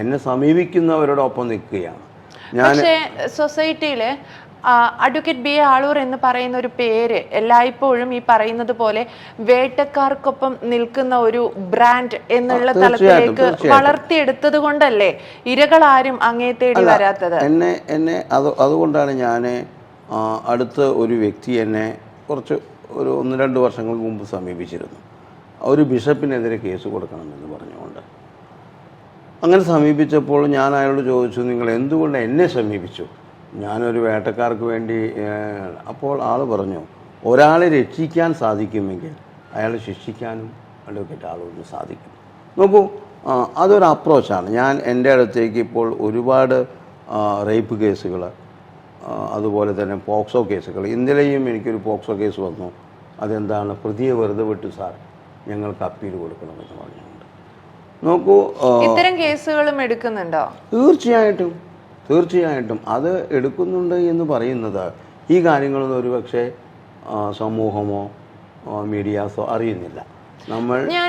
എന്നെ സമീപിക്കുന്നവരോടൊപ്പം നിൽക്കുകയാണ് ഞാൻ. പക്ഷേ സൊസൈറ്റിയിൽ അഡ്വക്കേറ്റ് ബി എ ആളൂർ എന്ന് പറയുന്ന ഒരു പേര് എല്ലായ്പ്പോഴും ഈ പറയുന്നത് പോലെ വേട്ടക്കാർക്കൊപ്പം നിൽക്കുന്ന ഒരു ബ്രാൻഡ് എന്നുള്ള തലത്തിലേക്ക് വളർത്തിയെടുത്തത് കൊണ്ടല്ലേ ഇരകൾ ആരും അങ്ങേ തേടി വരാത്തത്? എന്നെ അതുകൊണ്ടാണ് ഞാൻ അടുത്ത ഒരു വ്യക്തി എന്നെ ഒരു 1-2 വർഷങ്ങൾക്ക് മുമ്പ് സമീപിച്ചിരുന്നു. ഒരു ബിഷപ്പിനെതിരെ കേസ് കൊടുക്കണമെന്ന് പറഞ്ഞുകൊണ്ട്. അങ്ങനെ സമീപിച്ചപ്പോൾ ഞാൻ അയാളോട് ചോദിച്ചു, നിങ്ങൾ എന്തുകൊണ്ട് എന്നെ സമീപിച്ചു? ഞാനൊരു വേട്ടക്കാർക്ക് വേണ്ടി. അപ്പോൾ ആൾ പറഞ്ഞു, ഒരാളെ രക്ഷിക്കാൻ സാധിക്കുമെങ്കിൽ അയാളെ ശിക്ഷിക്കാനും അഡ്വക്കേറ്റ് ആളോട് സാധിക്കും. നോക്കൂ, അതൊരു അപ്രോച്ചാണ്. ഞാൻ എൻ്റെ അടുത്തേക്ക് ഇപ്പോൾ ഒരുപാട് റേപ്പ് കേസുകൾ, അതുപോലെ തന്നെ പോക്സോ കേസുകൾ. ഇന്നലെയും എനിക്കൊരു പോക്സോ കേസ് വന്നു. അതെന്താണ്, പ്രതിയെ വെറുതെ വിട്ടു സാർ, ഞങ്ങൾക്ക് അപ്പീൽ കൊടുക്കണമെന്ന് പറഞ്ഞുകൊണ്ട്. നോക്കൂ, ഇത്തരം കേസുകളും എടുക്കുന്നുണ്ടോ? തീർച്ചയായിട്ടും അത് എടുക്കുന്നുണ്ട് എന്ന് പറയുന്നത് ഈ കാര്യങ്ങളൊന്നും ഒരുപക്ഷെ സമൂഹമോ മീഡിയാസോ അറിയുന്നില്ല. നമ്മൾ